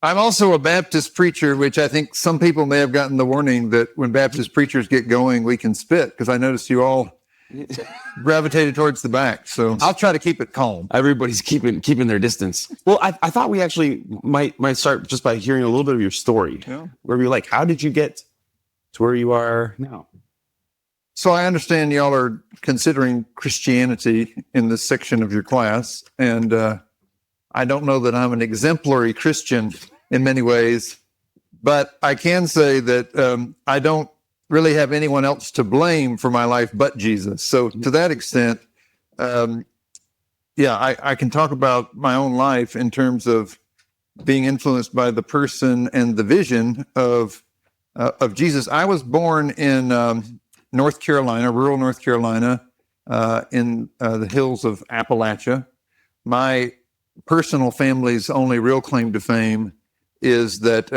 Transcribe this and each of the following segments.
I'm also a Baptist preacher, which I think some people may have gotten the warning that when Baptist preachers get going, we can spit, because I noticed you all gravitated towards the back. So I'll try to keep it calm. Everybody's keeping their distance. Well, I thought we actually might start just by hearing a little bit of your story. Yeah. Where you're like, how did you get to where you are now? So I understand y'all are considering Christianity in this section of your class, and I don't know that I'm an exemplary Christian in many ways, but I can say that I don't really have anyone else to blame for my life but Jesus. So to that extent, I can talk about my own life in terms of being influenced by the person and the vision of Jesus. I was born in North Carolina, rural North Carolina, in the hills of Appalachia. My personal family's only real claim to fame is that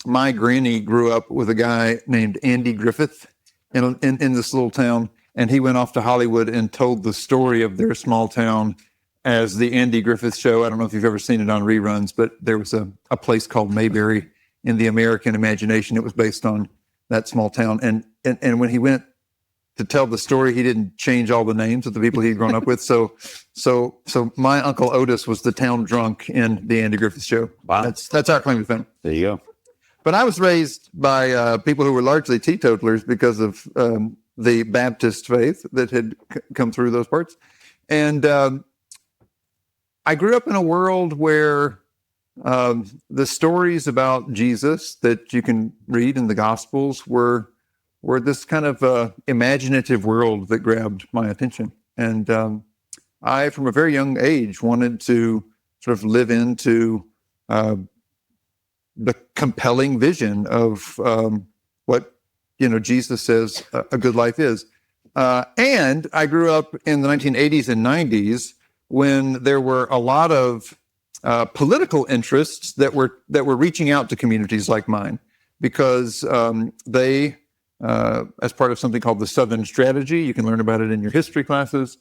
my granny grew up with a guy named Andy Griffith in this little town, and he went off to Hollywood and told the story of their small town as the Andy Griffith Show. I don't know if you've ever seen it on reruns, but there was a place called Mayberry in the American imagination. It was based on that small town, and when he went to tell the story, he didn't change all the names of the people he'd grown up with. So my Uncle Otis was the town drunk in the Andy Griffith Show. Wow. That's our claim to fame. There you go. But I was raised by people who were largely teetotalers because of the Baptist faith that had come through those parts. And I grew up in a world where the stories about Jesus that you can read in the Gospels were this kind of imaginative world that grabbed my attention. And I, from a very young age, wanted to sort of live into the compelling vision of what, Jesus says a good life is. And I grew up in the 1980s and 90s when there were a lot of political interests that were reaching out to communities like mine, because they, as part of something called the Southern Strategy, you can learn about it in your history classes,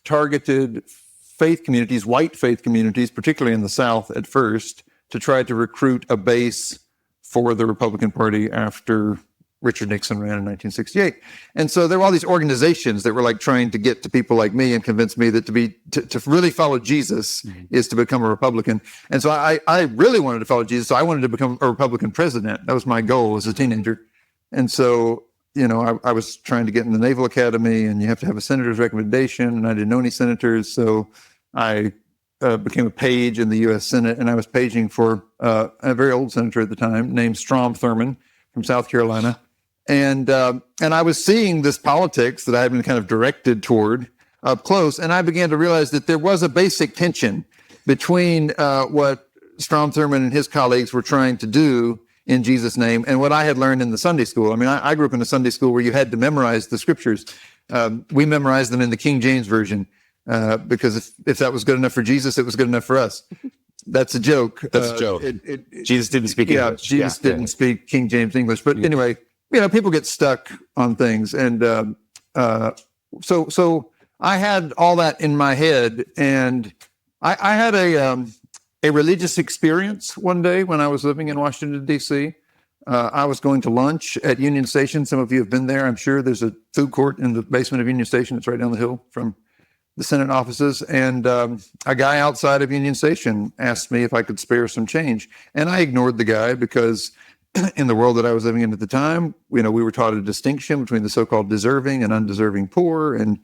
targeted faith communities, white faith communities, particularly in the South at first, to try to recruit a base for the Republican Party after Richard Nixon ran in 1968. And so there were all these organizations that were like trying to get to people like me and convince me that to really follow Jesus is to become a Republican. And so I really wanted to follow Jesus. So I wanted to become a Republican president. That was my goal as a teenager. And so, I was trying to get in the Naval Academy, and you have to have a senator's recommendation, and I didn't know any senators. So I became a page in the U.S. Senate, and I was paging for a very old senator at the time named Strom Thurmond from South Carolina. And I was seeing this politics that I had been kind of directed toward up close, and I began to realize that there was a basic tension between what Strom Thurmond and his colleagues were trying to do in Jesus' name and what I had learned in the Sunday school. I mean, I grew up in a Sunday school where you had to memorize the scriptures. We memorized them in the King James Version because if that was good enough for Jesus, it was good enough for us. That's a joke. That's a joke. Jesus didn't speak English. Jesus didn't speak King James English. But anyway, people get stuck on things. And so I had all that in my head. And I had a religious experience one day when I was living in Washington, D.C. I was going to lunch at Union Station. Some of you have been there. I'm sure there's a food court in the basement of Union Station. It's right down the hill from the Senate offices. And a guy outside of Union Station asked me if I could spare some change. And I ignored the guy because in the world that I was living in at the time, we were taught a distinction between the so-called deserving and undeserving poor. And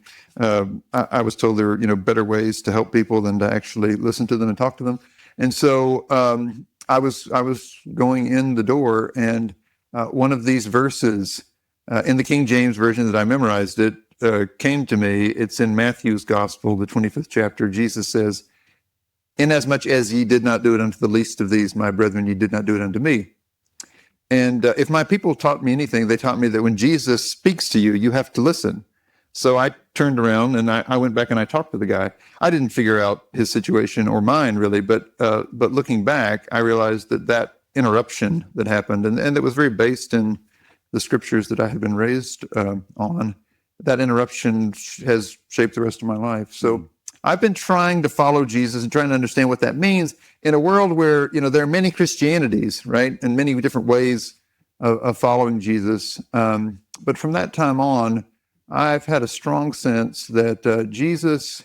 I was told there were, better ways to help people than to actually listen to them and talk to them. And so I was going in the door, and one of these verses in the King James Version that I memorized it came to me. It's in Matthew's Gospel, the 25th chapter. Jesus says, "Inasmuch as ye did not do it unto the least of these, my brethren, ye did not do it unto me." And if my people taught me anything, they taught me that when Jesus speaks to you, you have to listen. So I turned around and I went back and I talked to the guy. I didn't figure out his situation or mine really, but looking back, I realized that interruption that happened, and that was very based in the scriptures that I had been raised on, that interruption has shaped the rest of my life. So I've been trying to follow Jesus and trying to understand what that means in a world where, there are many Christianities, right? And many different ways of following Jesus. But from that time on, I've had a strong sense that Jesus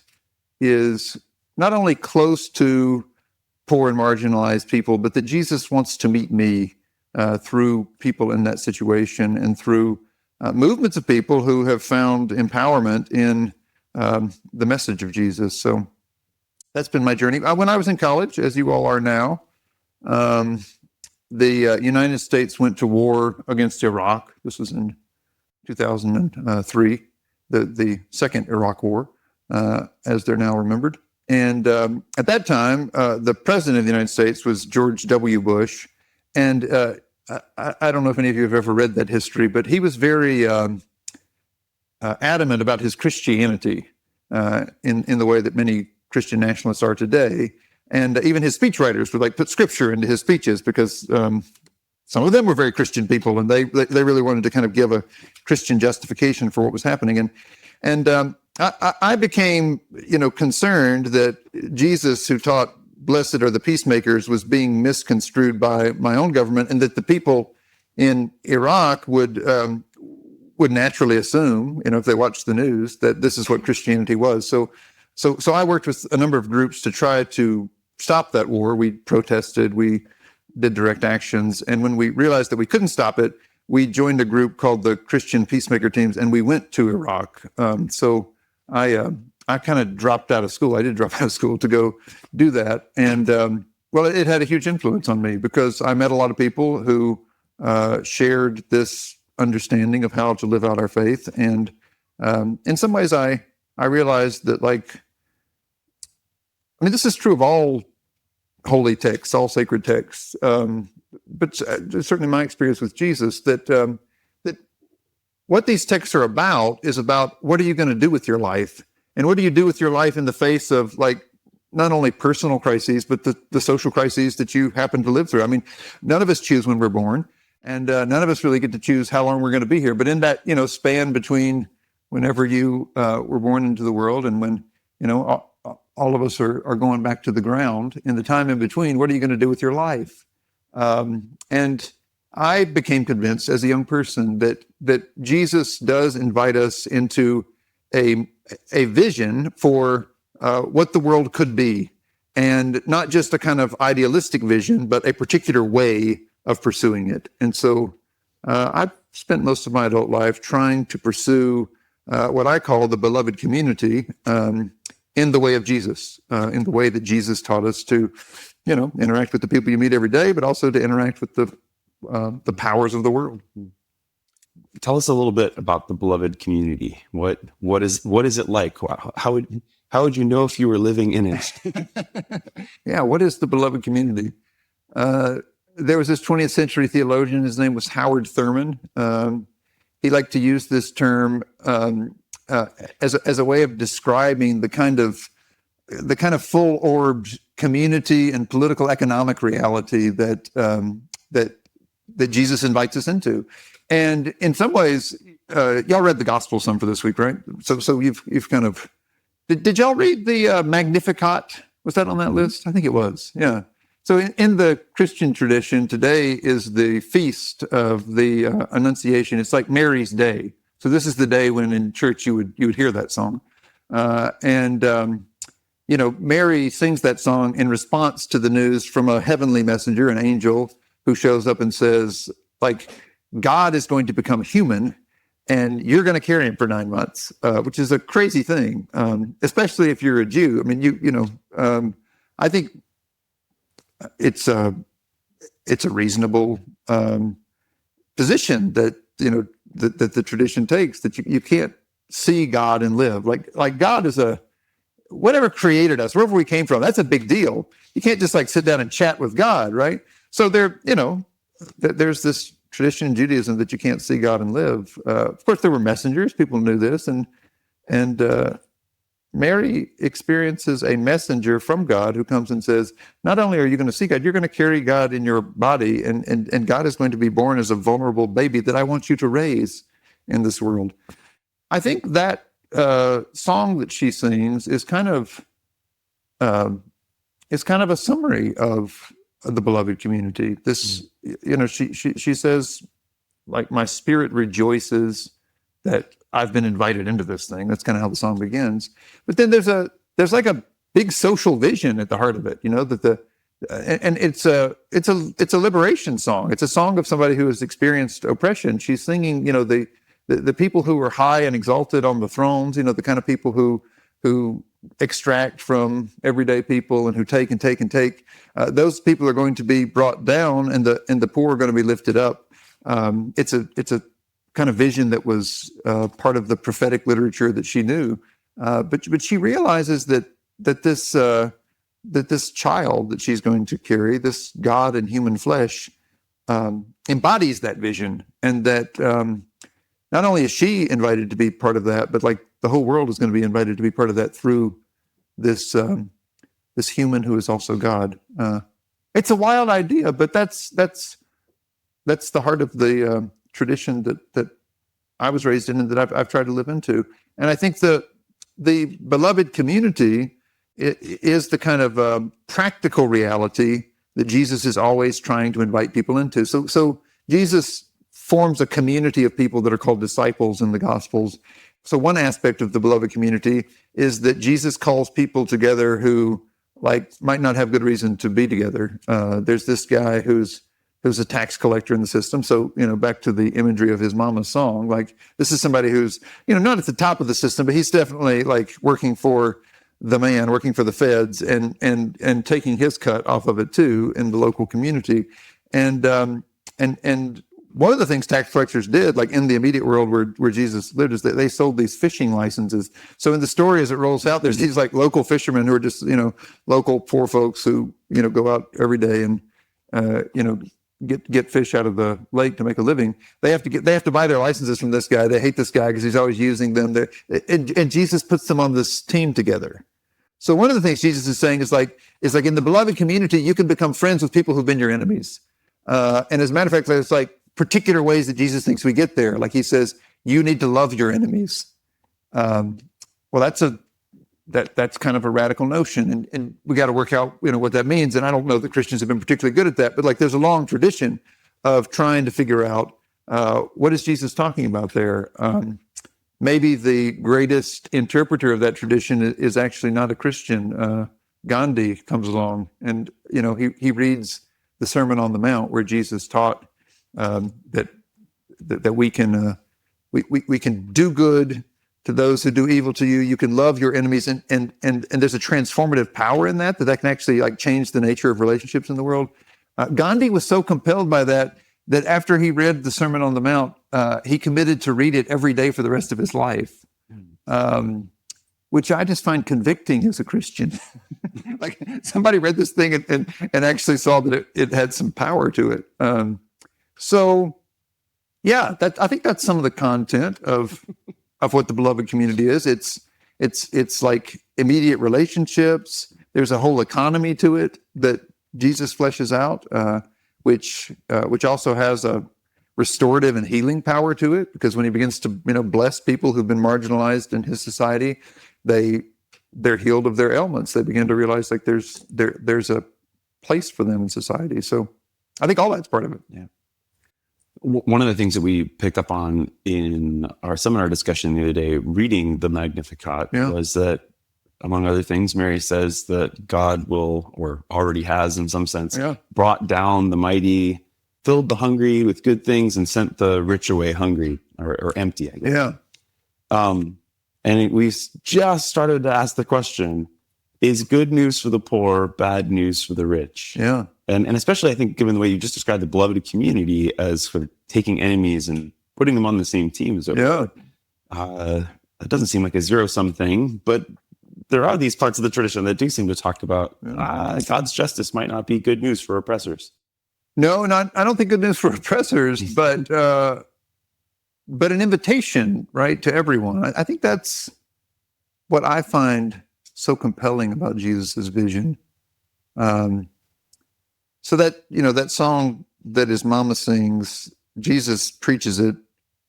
is not only close to poor and marginalized people, but that Jesus wants to meet me through people in that situation and through movements of people who have found empowerment in the message of Jesus. So that's been my journey. When I was in college, as you all are now, the United States went to war against Iraq. This was in 2003, the second Iraq War, as they're now remembered. And at that time, the president of the United States was George W. Bush. And I don't know if any of you have ever read that history, but he was very adamant about his Christianity in the way that many Christian nationalists are today. And even his speechwriters would put scripture into his speeches because some of them were very Christian people, and they really wanted to kind of give a Christian justification for what was happening. And I became, concerned that Jesus, who taught blessed are the peacemakers, was being misconstrued by my own government, and that the people in Iraq would naturally assume, if they watched the news, that this is what Christianity was. So I worked with a number of groups to try to stop that war. We protested, we did direct actions, and when we realized that we couldn't stop it, we joined a group called the Christian Peacemaker Teams, and we went to Iraq. So I kind of dropped out of school. I did drop out of school to go do that. And, it had a huge influence on me because I met a lot of people who shared this understanding of how to live out our faith. And in some ways, I realized that, this is true of all holy texts, all sacred texts, but certainly my experience with Jesus, that what these texts are about is about what are you going to do with your life? And what do you do with your life in the face of not only personal crises, but the social crises that you happen to live through? None of us choose when we're born, and none of us really get to choose how long we're going to be here. But in that, span between whenever you were born into the world and when, all of us are going back to the ground, in the time in between, what are you going to do with your life? And I became convinced as a young person that Jesus does invite us into a vision for what the world could be, and not just a kind of idealistic vision, but a particular way of pursuing it. And so I've spent most of my adult life trying to pursue what I call the beloved community in the way of Jesus, in the way that Jesus taught us to, interact with the people you meet every day, but also to interact with the powers of the world. Tell us a little bit about the beloved community. What is it like? How would you know if you were living in it? Yeah, what is the beloved community? There was this 20th century theologian. His name was Howard Thurman. He liked to use this term as a way of describing the kind of full-orbed community and political economic reality that Jesus invites us into. And in some ways, y'all read the gospel some for this week, right? So you've kind of, did y'all read the Magnificat? Was that on that list? I think it was. Yeah. So in the Christian tradition, today is the feast of the Annunciation. It's like Mary's Day. So this is the day when in church you would hear that song, Mary sings that song in response to the news from a heavenly messenger, an angel, who shows up and says, God is going to become human, and you're going to carry him for 9 months, which is a crazy thing, especially if you're a Jew. I think it's a reasonable position that that the tradition takes, that you can't see God and live. Like God is whatever created us, wherever we came from, that's a big deal. You can't just sit down and chat with God, right? So there's this tradition in Judaism that you can't see God and live. Of course, there were messengers. People knew this, and Mary experiences a messenger from God who comes and says, not only are you going to see God, you're going to carry God in your body, and God is going to be born as a vulnerable baby that I want you to raise in this world. I think that song that she sings is kind of is kind of a summary of the beloved community. This, she says, like, my spirit rejoices that I've been invited into this thing. That's kind of how the song begins. But then there's like a big social vision at the heart of it. That and it's a liberation song. It's a song of somebody who has experienced oppression. She's singing, the people who are high and exalted on the thrones. The kind of people who extract from everyday people and who take and take and take. Those people are going to be brought down, and the poor are going to be lifted up. It's a kind of vision that was part of the prophetic literature that she knew. But she realizes that this child that she's going to carry, this God in human flesh, embodies that vision, and that not only is she invited to be part of that, but like the whole world is going to be invited to be part of that through this human who is also God. It's a wild idea, but that's the heart of the tradition that I was raised in and that I've tried to live into. And I think the beloved community is the kind of practical reality that Jesus is always trying to invite people into. So Jesus forms a community of people that are called disciples in the Gospels. So one aspect of the beloved community is that Jesus calls people together who might not have good reason to be together. There's this guy who's a tax collector in the system. So, back to the imagery of his mama's song, this is somebody who's, not at the top of the system, but he's definitely working for the man, working for the feds and taking his cut off of it too in the local community. And one of the things tax collectors did, in the immediate world where Jesus lived, is that they sold these fishing licenses. So in the story as it rolls out, there's these local fishermen who are just, local poor folks who, go out every day and, get fish out of the lake to make a living. They have to buy their licenses from this guy. They hate this guy because he's always using them. And Jesus puts them on this team together. So one of the things Jesus is saying is in the beloved community, you can become friends with people who've been your enemies. And as a matter of fact, there's particular ways that Jesus thinks we get there. He says, you need to love your enemies. Well, that's kind of a radical notion, and we got to work out, what that means. And I don't know that Christians have been particularly good at that, but there's a long tradition of trying to figure out what is Jesus talking about there. Maybe the greatest interpreter of that tradition is actually not a Christian. Gandhi comes along, and he reads the Sermon on the Mount where Jesus taught that we can do good to those who do evil to you. You can love your enemies, and there's a transformative power in that can actually change the nature of relationships in the world. Gandhi was so compelled by that after he read the Sermon on the Mount, he committed to read it every day for the rest of his life, which I just find convicting as a Christian. Somebody read this thing and actually saw that it had some power to it. So yeah, I think that's some of the content of what the beloved community is. It's immediate relationships. There's a whole economy to it that Jesus fleshes out, which also has a restorative and healing power to it, because when he begins to bless people who've been marginalized in his society, they're healed of their ailments. They begin to realize there's a place for them in society. So I think all that's part of it. Yeah. One of the things that we picked up on in our seminar discussion the other day, reading the Magnificat, was that, among other things, Mary says that God will, or already has in some sense, brought down the mighty, filled the hungry with good things, and sent the rich away hungry or empty, I guess. Yeah. And we just started to ask the question, is good news for the poor bad news for the rich? Yeah. And especially, I think, given the way you just described the beloved community as for taking enemies and putting them on the same team. So, it doesn't seem like a zero-sum thing, but there are these parts of the tradition that do seem to talk about God's justice might not be good news for oppressors. No, I don't think good news for oppressors, but an invitation, right, to everyone. I think that's what I find so compelling about Jesus's vision. So that, that song that his mama sings, Jesus preaches it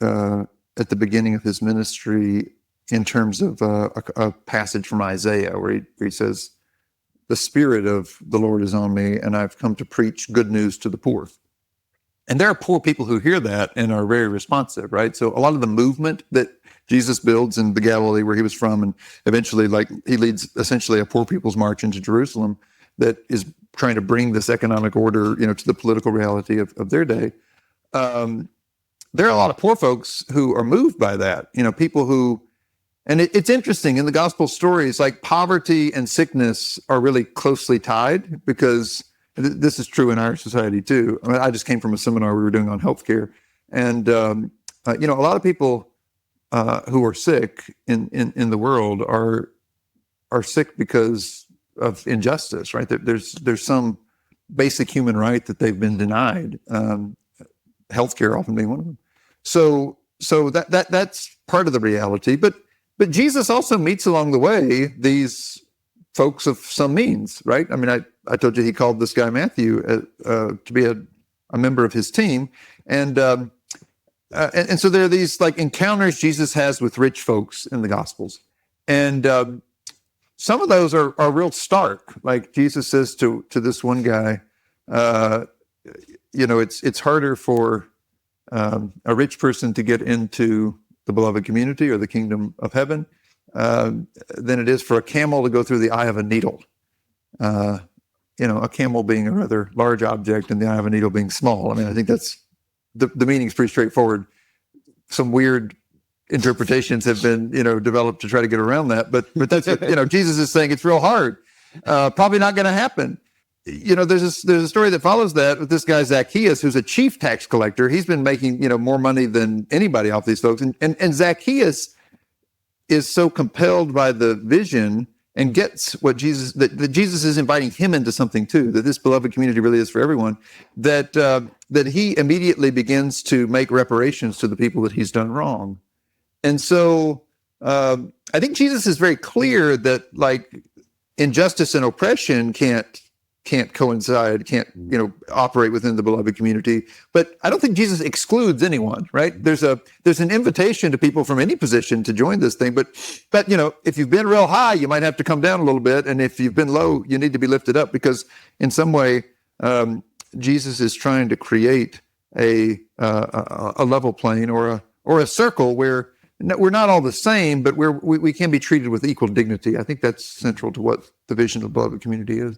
at the beginning of his ministry in terms of a passage from Isaiah where he says, the Spirit of the Lord is on me, and I've come to preach good news to the poor. And there are poor people who hear that and are very responsive, right? So a lot of the movement that Jesus builds in the Galilee where he was from, and eventually he leads essentially a poor people's march into Jerusalem that is trying to bring this economic order, to the political reality of their day. There are a lot of poor folks who are moved by that, people who, and it's interesting in the gospel stories, like poverty and sickness are really closely tied, because this is true in our society too. I mean, I just came from a seminar we were doing on healthcare, and a lot of people who are sick in the world are sick because of injustice, right? There's some basic human right that they've been denied. Healthcare often being one of them. So that's part of the reality. But Jesus also meets along the way these folks of some means, right? I mean, I told you he called this guy Matthew to be a member of his team, and so there are these like encounters Jesus has with rich folks in the Gospels, and some of those are real stark. Like Jesus says to this one guy, it's harder for a rich person to get into the beloved community or the kingdom of heaven than it is for a camel to go through the eye of a needle. A camel being a rather large object and the eye of a needle being small. I mean, I think that's the meaning is pretty straightforward. Some weird interpretations have been, developed to try to get around that. But that's what, Jesus is saying it's real hard. Probably not going to happen. There's a story that follows that with this guy Zacchaeus, who's a chief tax collector. He's been making, more money than anybody off these folks. And Zacchaeus is so compelled by the vision and gets what that Jesus is inviting him into something too, that this beloved community really is for everyone, that he immediately begins to make reparations to the people that he's done wrong. And so I think Jesus is very clear that like injustice and oppression can't coincide, can't operate within the beloved community. But I don't think Jesus excludes anyone, right? There's an invitation to people from any position to join this thing. But if you've been real high, you might have to come down a little bit, and if you've been low, you need to be lifted up, because in some way Jesus is trying to create a level plane or a circle where we're not all the same, but we can be treated with equal dignity. I think that's central to what the vision of the beloved community is.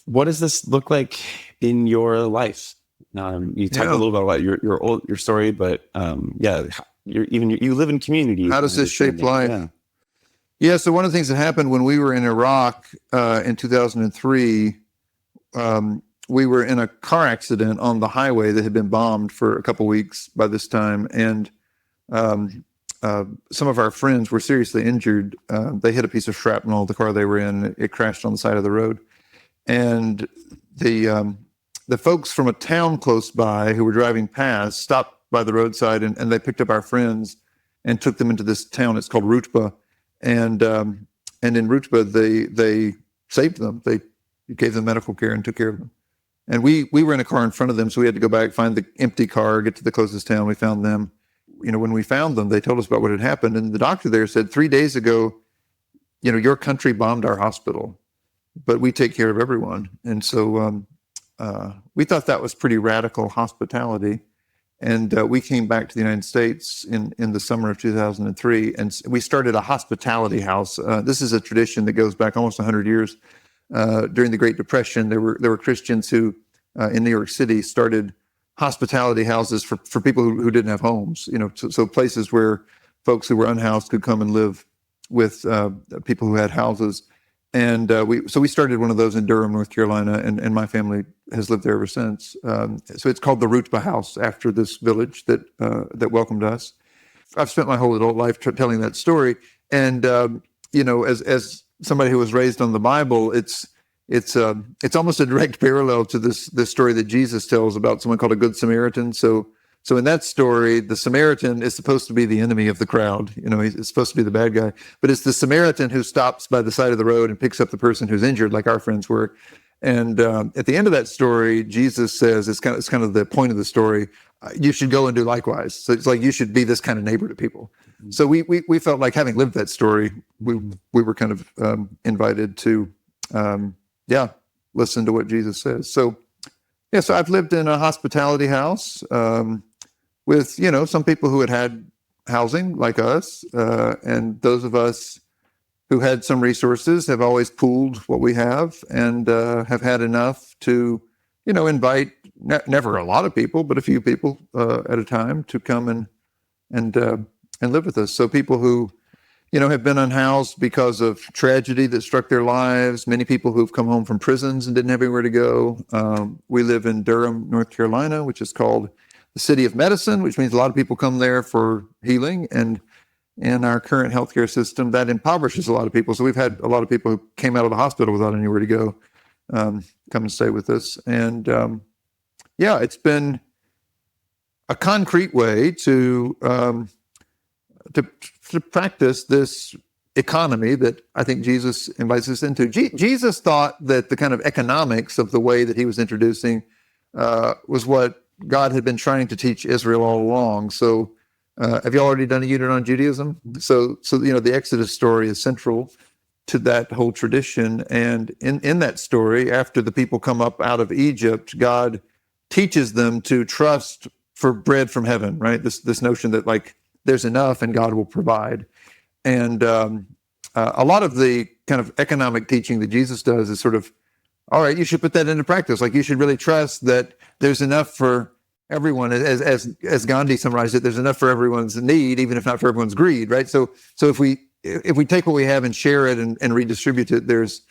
What does this look like in your life? You talked a little bit about your story, but you live in community. How does this shape life? Yeah. So one of the things that happened when we were in Iraq in 2003, we were in a car accident on the highway that had been bombed for a couple weeks by this time, and some of our friends were seriously injured. They hit a piece of shrapnel, the car they were in. It crashed on the side of the road. And the folks from a town close by who were driving past stopped by the roadside, and they picked up our friends and took them into this town. It's called Rutba. And in Rutba, they saved them. They gave them medical care and took care of them. And we were in a car in front of them, so we had to go back, find the empty car, get to the closest town. We found them. When we found them, they told us about what had happened. And the doctor there said, 3 days ago, your country bombed our hospital, but we take care of everyone. And so we thought that was pretty radical hospitality. And we came back to the United States in the summer of 2003, and we started a hospitality house. This is a tradition that goes back almost 100 years. During the Great Depression, there were Christians who, in New York City, started hospitality houses for people who didn't have homes. So places where folks who were unhoused could come and live with people who had houses. And we started one of those in Durham, North Carolina, and my family has lived there ever since. So it's called the Rutba House, after this village that welcomed us. I've spent my whole adult life telling that story, and as somebody who was raised on the Bible, it's almost a direct parallel to this story that Jesus tells about someone called a Good Samaritan. So in that story, the Samaritan is supposed to be the enemy of the crowd. He's supposed to be the bad guy. But it's the Samaritan who stops by the side of the road and picks up the person who's injured, like our friends were. And at the end of that story, Jesus says, it's kind of the point of the story, you should go and do likewise. So it's like you should be this kind of neighbor to people. Mm-hmm. So we felt like, having lived that story, we were kind of invited to listen to what Jesus says. So, so I've lived in a hospitality house with, some people who had housing like us, and those of us who had some resources have always pooled what we have and have had enough to, invite never a lot of people, but a few people at a time to come and live with us. So people who, have been unhoused because of tragedy that struck their lives. Many people who've come home from prisons and didn't have anywhere to go. We live in Durham, North Carolina, which is called the City of Medicine, which means a lot of people come there for healing. And in our current healthcare system, that impoverishes a lot of people. So we've had a lot of people who came out of the hospital without anywhere to go come and stay with us. And it's been a concrete way to practice this economy that I think Jesus invites us into. Jesus thought that the kind of economics of the way that he was introducing was what God had been trying to teach Israel all along. So have you already done a unit on Judaism? So the Exodus story is central to that whole tradition. And in that story, after the people come up out of Egypt, God teaches them to trust for bread from heaven, right? This notion that there's enough and God will provide. And a lot of the kind of economic teaching that Jesus does is sort of, all right, you should put that into practice. You should really trust that there's enough for everyone. As Gandhi summarized it, there's enough for everyone's need, even if not for everyone's greed, right? So if we take what we have and share it and redistribute it, there's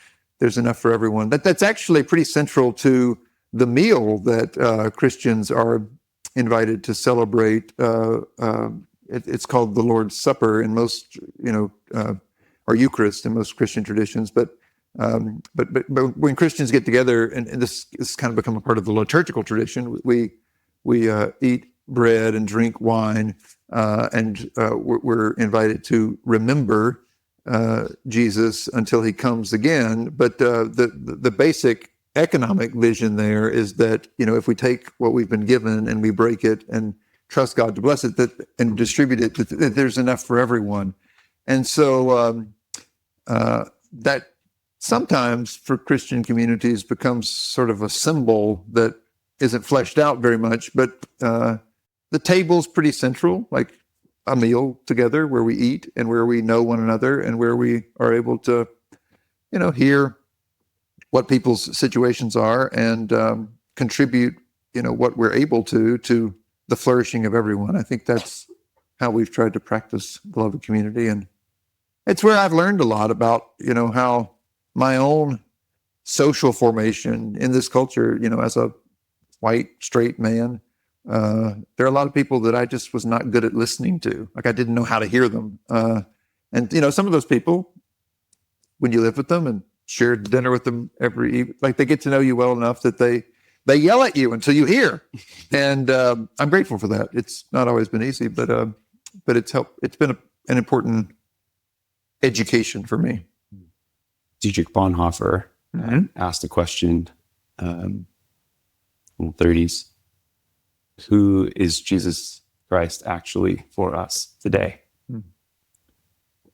enough for everyone. That's actually pretty central to the meal that Christians are invited to celebrate. It's called the Lord's Supper in most, or Eucharist in most Christian traditions. But when Christians get together, and this has kind of become a part of the liturgical tradition, we eat bread and drink wine, and we're invited to remember Jesus until he comes again. But the basic economic vision there is that, if we take what we've been given and we break it and trust God to bless it and distribute it, that there's enough for everyone. And so that sometimes for Christian communities becomes sort of a symbol that isn't fleshed out very much, but the table's pretty central, like a meal together where we eat and where we know one another and where we are able to, hear what people's situations are and contribute, what we're able to the flourishing of everyone. I think that's how we've tried to practice the love of community. And it's where I've learned a lot about, how my own social formation in this culture, as a white, straight man, there are a lot of people that I just was not good at listening to. I didn't know how to hear them. And, some of those people, when you live with them and share dinner with them every evening, they get to know you well enough that they yell at you until you hear. And I'm grateful for that. It's not always been easy, but it's helped. It's been an important education for me. Dietrich Bonhoeffer asked a question in the 30s. Who is Jesus Christ actually for us today?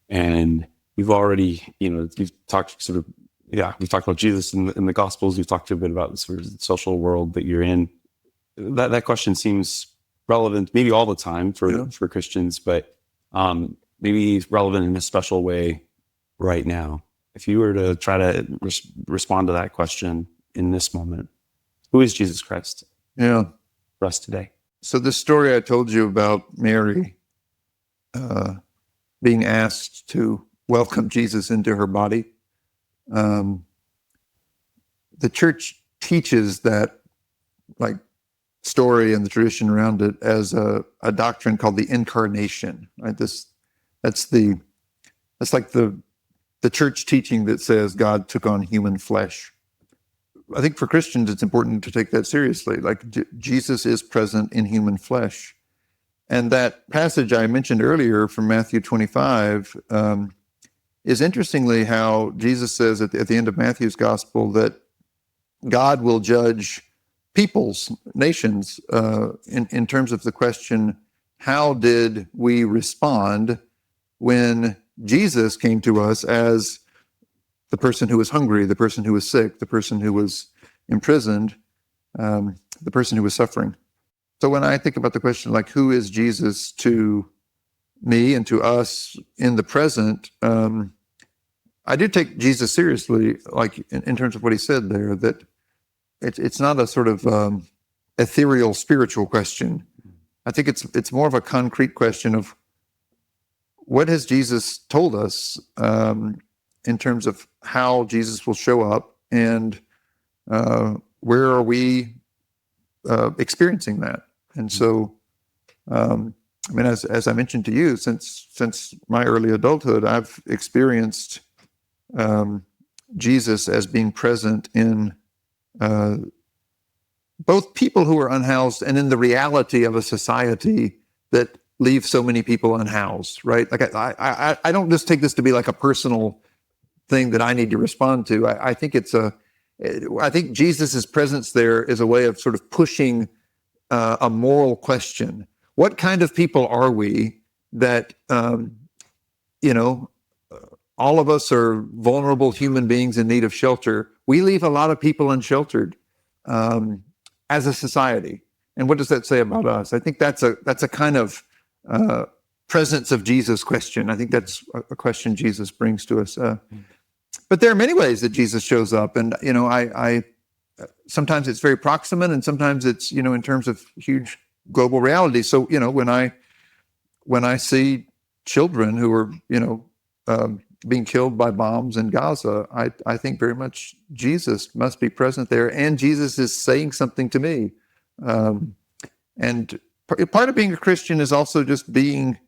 And we've already, we've talked about Jesus in the Gospels. We've talked a bit about the sort of social world that you're in. That question seems relevant, maybe all the time for Christians, but maybe relevant in a special way right now. If you were to try to respond to that question in this moment, who is Jesus Christ? Yeah. For us today. So the story I told you about Mary being asked to welcome Jesus into her body, the church teaches that story and the tradition around it as a doctrine called the incarnation. Right? That's like the church teaching that says God took on human flesh. I think for Christians, it's important to take that seriously. Jesus is present in human flesh. And that passage I mentioned earlier from Matthew 25 is interestingly how Jesus says at the end of Matthew's gospel that God will judge peoples, nations, in terms of the question, how did we respond when Jesus came to us as the person who was hungry, the person who was sick, the person who was imprisoned, the person who was suffering. So when I think about the question, like, who is Jesus to me and to us in the present, I do take Jesus seriously, like in terms of what he said there, that it's not a sort of ethereal spiritual question. I think it's more of a concrete question of what has Jesus told us in terms of how Jesus will show up, and where are we experiencing that? And so, I mean, as I mentioned to you, since my early adulthood, I've experienced Jesus as being present in both people who are unhoused and in the reality of a society that leaves so many people unhoused, right? Like I don't just take this to be like a personal thing that I need to respond to. I think I think Jesus's presence there is a way of sort of pushing a moral question. What kind of people are we that, all of us are vulnerable human beings in need of shelter. We leave a lot of people unsheltered as a society. And what does that say about us? I think that's a kind of presence of Jesus question. I think that's a question Jesus brings to us. But there are many ways that Jesus shows up. And, I sometimes it's very proximate, and sometimes it's, in terms of huge global reality. So, when I see children who are, being killed by bombs in Gaza, I think very much Jesus must be present there, and Jesus is saying something to me. And part of being a Christian is also just being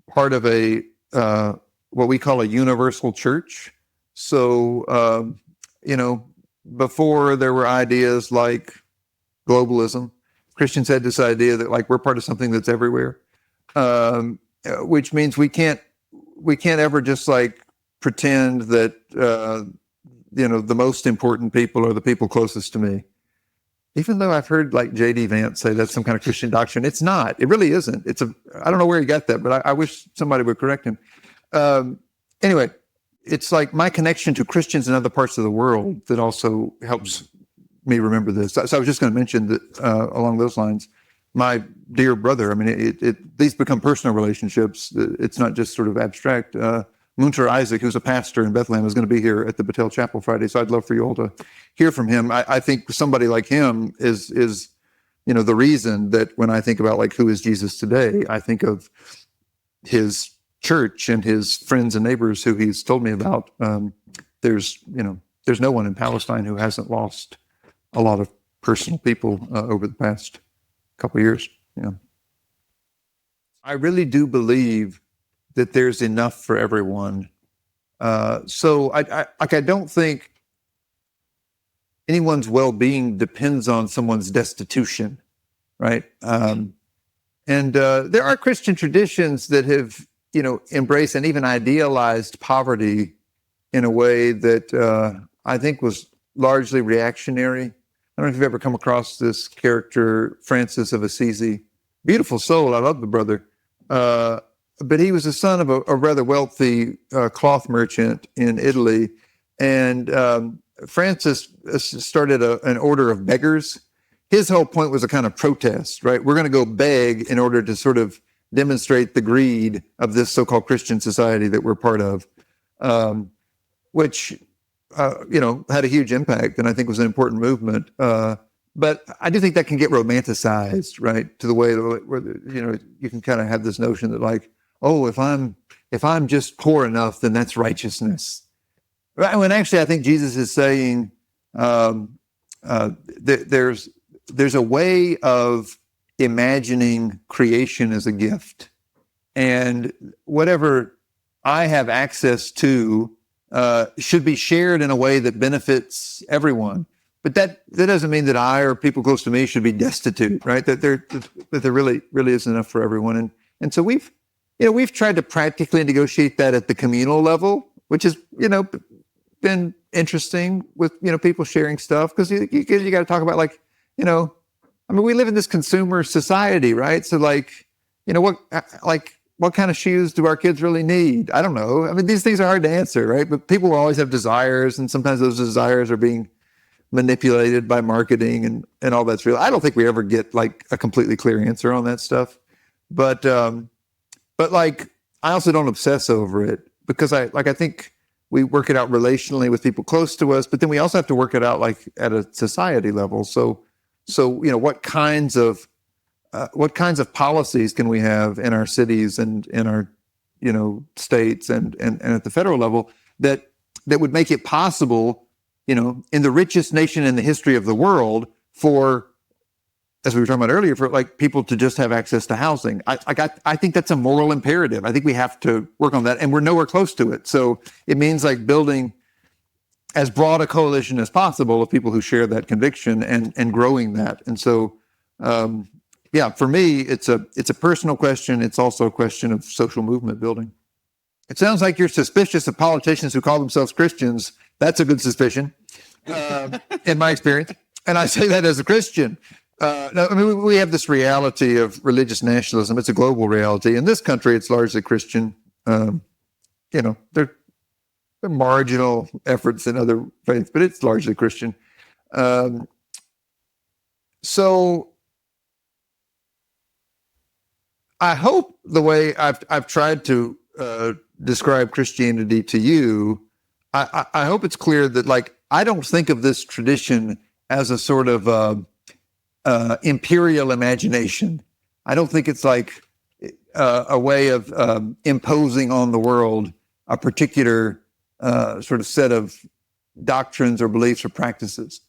part of a what we call a universal church. So, before there were ideas like globalism, Christians had this idea that like we're part of something that's everywhere, which means we can't ever just like pretend that the most important people are the people closest to me. Even though I've heard like J.D. Vance say that's some kind of Christian doctrine, it's not. It really isn't. I don't know where he got that, but I wish somebody would correct him. Anyway, it's like my connection to Christians in other parts of the world that also helps me remember this. So I was just going to mention that along those lines, my dear brother, I mean, these become personal relationships. It's not just sort of abstract. Munter Isaac, who's a pastor in Bethlehem, is going to be here at the Battelle Chapel Friday. So I'd love for you all to hear from him. I think somebody like him is the reason that when I think about like who is Jesus today, I think of his church and his friends and neighbors who he's told me about. There's no one in Palestine who hasn't lost a lot of personal people over the past couple of years. Yeah. I really do believe that there's enough for everyone. So I don't think anyone's well-being depends on someone's destitution, right? And there are Christian traditions that have, embraced and even idealized poverty in a way that I think was largely reactionary. I don't know if you've ever come across this character, Francis of Assisi. Beautiful soul. I love the brother. But he was the son of a rather wealthy cloth merchant in Italy. And Francis started an order of beggars. His whole point was a kind of protest, right? We're going to go beg in order to sort of demonstrate the greed of this so-called Christian society that we're part of, which, had a huge impact and I think was an important movement. But I do think that can get romanticized, right? To the way where, you can kind of have this notion that like, oh, if I'm just poor enough, then that's righteousness. Right? When actually I think Jesus is saying there's a way of imagining creation as a gift. And whatever I have access to should be shared in a way that benefits everyone. But that doesn't mean that I or people close to me should be destitute, right? That there really isn't enough for everyone. And so we've tried to practically negotiate that at the communal level, which has, been interesting with, people sharing stuff. Because you got to talk about like, we live in this consumer society, right? So like, what kind of shoes do our kids really need? I don't know. I mean, these things are hard to answer, right? But people will always have desires, and sometimes those desires are being manipulated by marketing and all that's real. I don't think we ever get like a completely clear answer on that stuff. But like, I also don't obsess over it because I think we work it out relationally with people close to us, but then we also have to work it out like at a society level. So what kinds of policies can we have in our cities and in our states and at the federal level that would make it possible, in the richest nation in the history of the world for, as we were talking about earlier, for like people to just have access to housing. I think that's a moral imperative. I think we have to work on that, and we're nowhere close to it. So it means like building as broad a coalition as possible of people who share that conviction and growing that. And so, for me, it's a personal question. It's also a question of social movement building. It sounds like you're suspicious of politicians who call themselves Christians. That's a good suspicion, in my experience. And I say that as a Christian. No, I mean, we have this reality of religious nationalism. It's a global reality. In this country, it's largely Christian. There are marginal efforts in other faiths, but it's largely Christian. So I hope the way I've tried to describe Christianity to you, I hope it's clear that, like, I don't think of this tradition as a sort of imperial imagination. I don't think it's like a way of imposing on the world a particular sort of set of doctrines or beliefs or practices.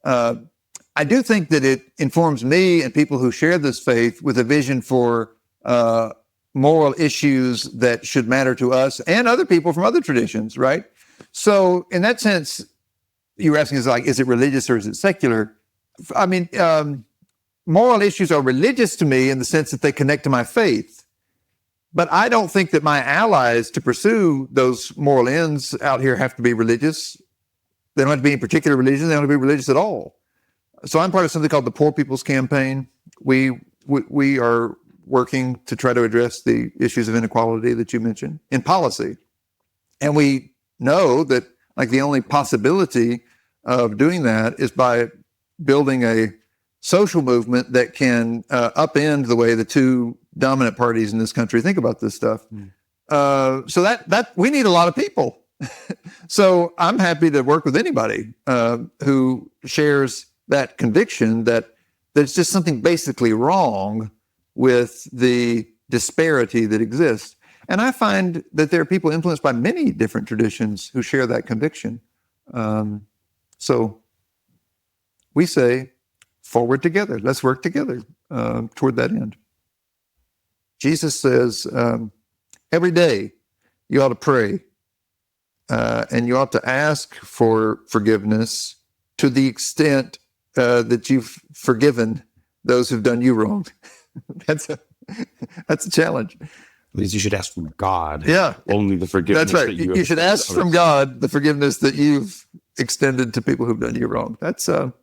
I do think that it informs me and people who share this faith with a vision for moral issues that should matter to us and other people from other traditions, right? So in that sense, you were asking, is it religious or is it secular? I mean, moral issues are religious to me in the sense that they connect to my faith. But I don't think that my allies to pursue those moral ends out here have to be religious. They don't have to be in particular religion. They don't have to be religious at all. So I'm part of something called the Poor People's Campaign. We are working to try to address the issues of inequality that you mentioned in policy. And we know that, like, the only possibility of doing that is by building a social movement that can upend the way the two dominant parties in this country think about this stuff. So that we need a lot of people. So I'm happy to work with anybody who shares that conviction that there's just something basically wrong with the disparity that exists. And I find that there are people influenced by many different traditions who share that conviction. So we say, forward together. Let's work together toward that end. Jesus says, every day you ought to pray and you ought to ask for forgiveness to the extent that you've forgiven those who've done you wrong. That's a challenge. At least you should ask from God. Yeah. Only the forgiveness. That's right. You should ask from God the forgiveness that you've extended to people who've done you wrong. That's a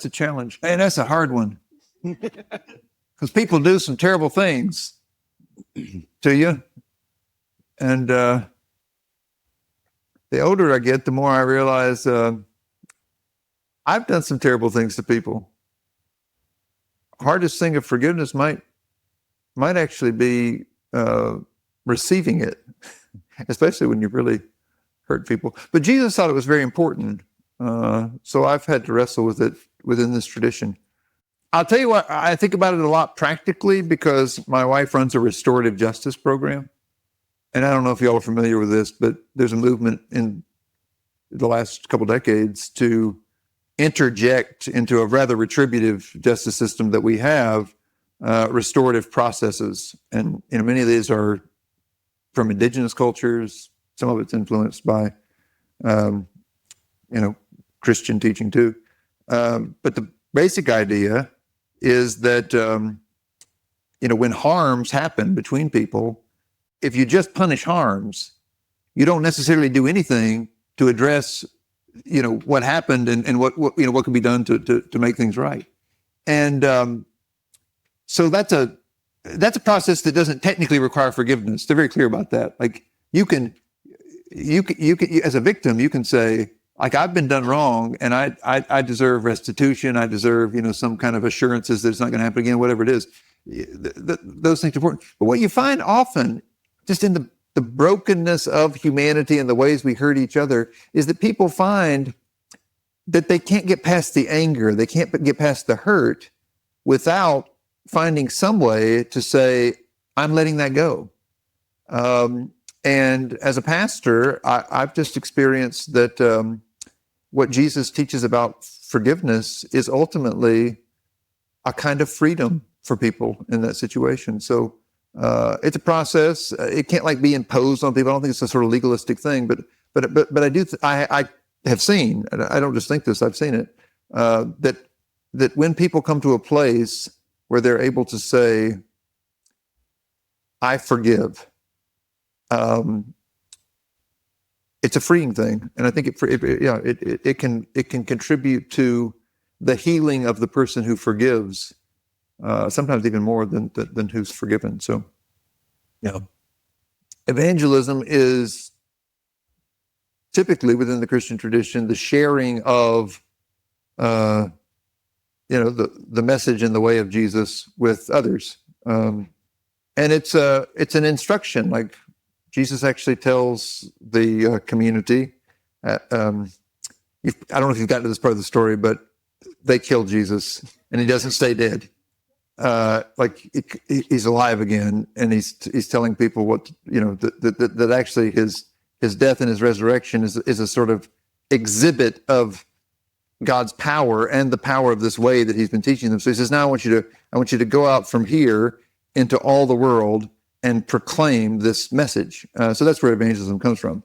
challenge. And that's a hard one. Because people do some terrible things to you. And the older I get, the more I realize I've done some terrible things to people. Hardest thing of forgiveness might actually be receiving it, especially when you really hurt people. But Jesus thought it was very important. So I've had to wrestle with it within this tradition. I'll tell you what, I think about it a lot practically because my wife runs a restorative justice program. And I don't know if y'all are familiar with this, but there's a movement in the last couple decades to interject into a rather retributive justice system that we have restorative processes. And many of these are from indigenous cultures. Some of it's influenced by Christian teaching too. But the basic idea is that, when harms happen between people, if you just punish harms, you don't necessarily do anything to address, what happened and what can be done to make things right. And So that's a process that doesn't technically require forgiveness. They're very clear about that. Like you can as a victim, you can say, like, I've been done wrong and I deserve restitution. I deserve, some kind of assurances that it's not going to happen again, whatever it is. Those things are important. But what you find often, just in the brokenness of humanity and the ways we hurt each other, is that people find that they can't get past the anger. They can't get past the hurt without finding some way to say, I'm letting that go. And as a pastor, I've just experienced that what Jesus teaches about forgiveness is ultimately a kind of freedom for people in that situation. So it's a process. It can't be imposed on people. I don't think it's a sort of legalistic thing, but I do. I have seen, and I don't just think this, I've seen it, that when people come to a place where they're able to say, I forgive, it's a freeing thing. And I think it can contribute to the healing of the person who forgives, sometimes even more than who's forgiven. So, evangelism is typically within the Christian tradition, the sharing of, the message and the way of Jesus with others. And it's an instruction. Like Jesus actually tells the community, I don't know if you've gotten to this part of the story, but they killed Jesus and he doesn't stay dead. He's alive again, and he's telling people what, that actually his death and his resurrection is a sort of exhibit of God's power and the power of this way that he's been teaching them. So he says, now I want you to go out from here into all the world and proclaim this message. So that's where evangelism comes from.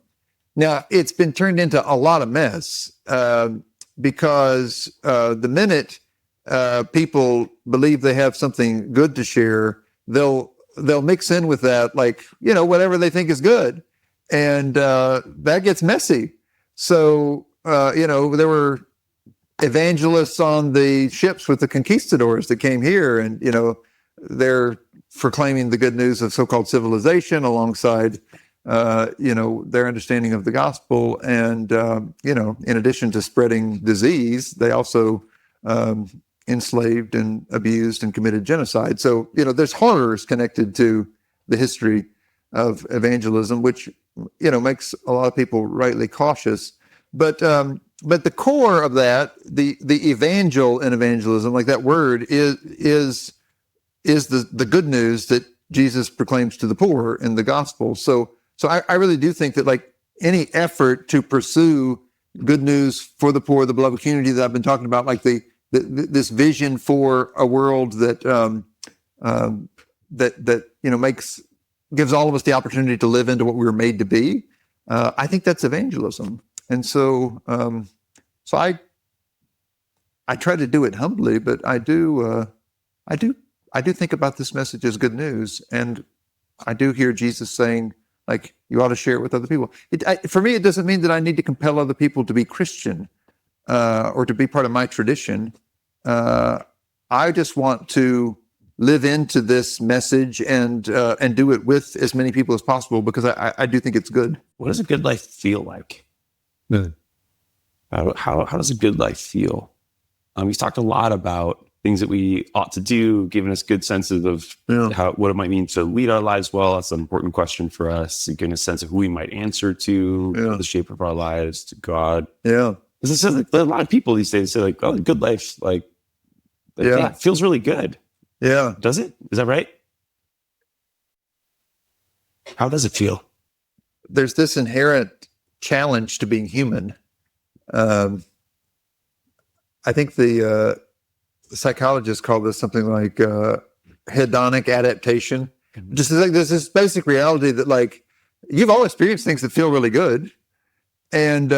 Now, it's been turned into a lot of mess because the minute people believe they have something good to share, they'll mix in with that, whatever they think is good. And that gets messy. So, there were evangelists on the ships with the conquistadors that came here, and, they're proclaiming the good news of so-called civilization alongside, their understanding of the gospel. And, in addition to spreading disease, they also enslaved and abused and committed genocide. So, there's horrors connected to the history of evangelism, which, makes a lot of people rightly cautious. But the core of that, the evangel in evangelism, like that word, is the good news that Jesus proclaims to the poor in the gospel. So I really do think that any effort to pursue good news for the poor, the beloved community that I've been talking about, this vision for a world that gives all of us the opportunity to live into what we were made to be. I think that's evangelism. And so I try to do it humbly, but I do think about this message as good news. And I do hear Jesus saying, you ought to share it with other people. For me, it doesn't mean that I need to compel other people to be Christian or to be part of my tradition. I just want to live into this message and do it with as many people as possible, because I do think it's good. What does a good life feel like? How does a good life feel? We've talked a lot about things that we ought to do, giving us good senses of what it might mean to lead our lives well. That's an important question for us, giving a sense of who we might answer to, the shape of our lives, to God. Yeah. Because a lot of people these days say a good life, it feels really good. Yeah. Does it? Is that right? How does it feel? There's this inherent challenge to being human. I think the psychologists call this something like hedonic adaptation. Just there's this basic reality that you've all experienced things that feel really good. And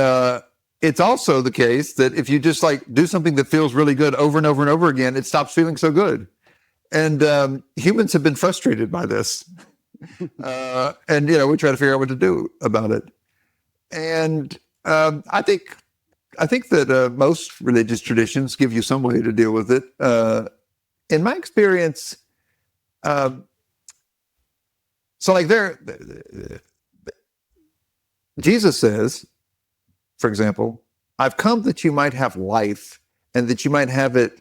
it's also the case that if you just do something that feels really good over and over and over again, it stops feeling so good. And humans have been frustrated by this. And, we try to figure out what to do about it. And I think that most religious traditions give you some way to deal with it. In my experience, So like Jesus says, for example, I've come that you might have life and that you might have it,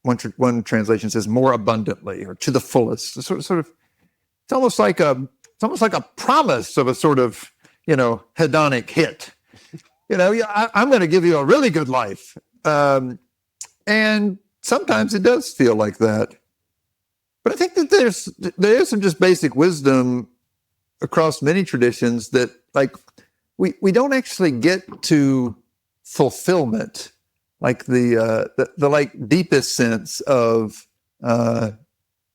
one translation says, more abundantly or to the fullest. It's it's almost like a promise of a sort of, hedonic hit. I'm going to give you a really good life. And sometimes it does feel like that. But I think that there is some just basic wisdom across many traditions that like we don't actually get to fulfillment, like the like deepest sense of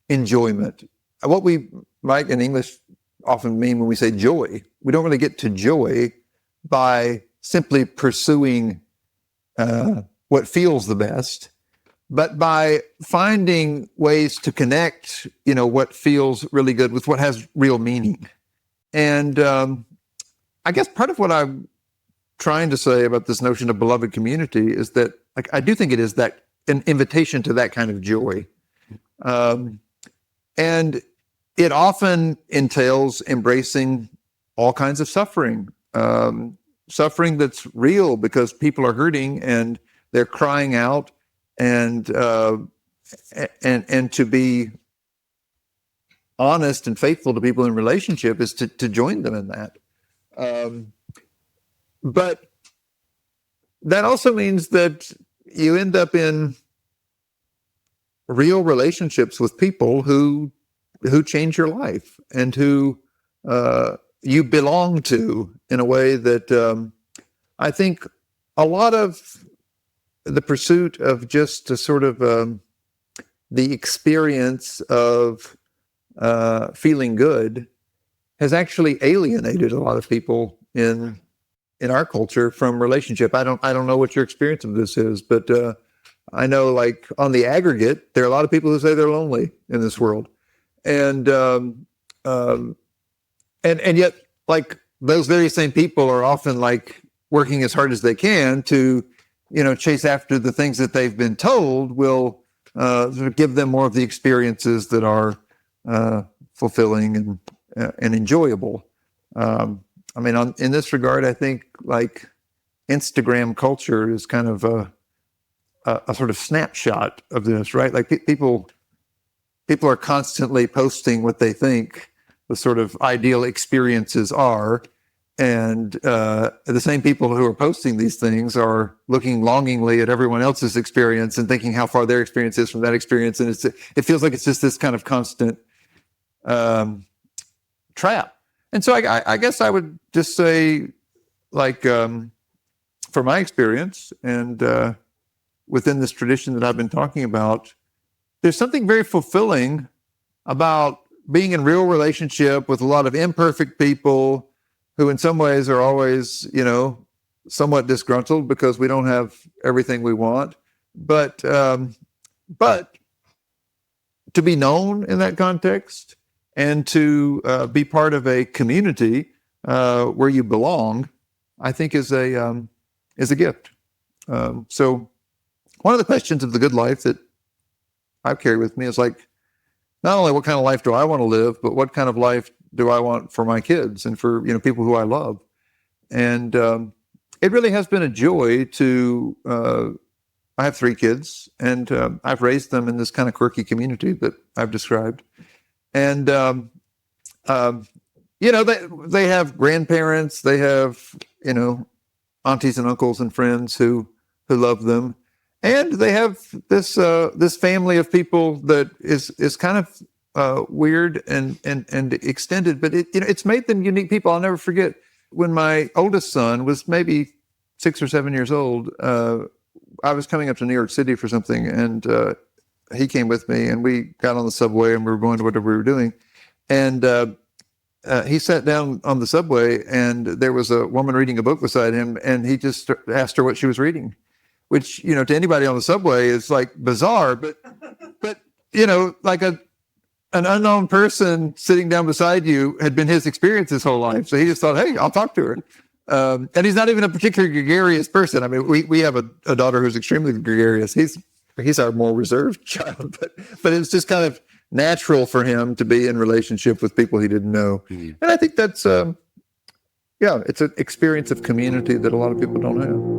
enjoyment. What we might in English often mean when we say joy, we don't really get to joy by simply pursuing what feels the best, but by finding ways to connect, what feels really good with what has real meaning. And I guess part of what I'm trying to say about this notion of beloved community is that, like, I do think it is that an invitation to that kind of joy. And it often entails embracing all kinds of suffering, suffering that's real because people are hurting and they're crying out, and to be honest and faithful to people in relationship is to join them in that. But that also means that you end up in real relationships with people who change your life and who you belong to in a way that I think a lot of the pursuit of just a sort of the experience of feeling good has actually alienated a lot of people in our culture from relationship. I don't know what your experience of this is, but I know, like, on the aggregate, there are a lot of people who say they're lonely in this world, and yet, like, those very same people are often like working as hard as they can to, chase after the things that they've been told will sort of give them more of the experiences that are fulfilling and enjoyable. I mean, in this regard, I think, like, Instagram culture is kind of a sort of snapshot of this, right? Like, people are constantly posting what they think the sort of ideal experiences are, and the same people who are posting these things are looking longingly at everyone else's experience and thinking how far their experience is from that experience, and it feels like it's just this kind of constant trap. And so I guess I would just say, like, for my experience and within this tradition that I've been talking about, there's something very fulfilling about being in real relationship with a lot of imperfect people who in some ways are always, somewhat disgruntled because we don't have everything we want. But to be known in that context and to be part of a community where you belong, I think is a gift. So one of the questions of the good life that I've carried with me is, like, not only what kind of life do I want to live, but what kind of life do I want for my kids and for, people who I love. And it really has been a joy to, I have 3 kids, and I've raised them in this kind of quirky community that I've described. And, they have grandparents, they have, aunties and uncles and friends who love them. And they have this family of people that is kind of weird and extended, but it's made them unique people. I'll never forget when my oldest son was maybe 6 or 7 years old. I was coming up to New York City for something, and he came with me, and we got on the subway, and we were going to whatever we were doing. And he sat down on the subway, and there was a woman reading a book beside him, and he just asked her what she was reading, which, to anybody on the subway is like bizarre, but like an unknown person sitting down beside you had been his experience his whole life. So he just thought, hey, I'll talk to her. And he's not even a particularly gregarious person. I mean, we have a daughter who's extremely gregarious. He's our more reserved child, but it's just kind of natural for him to be in relationship with people he didn't know. And I think that's, it's an experience of community that a lot of people don't have.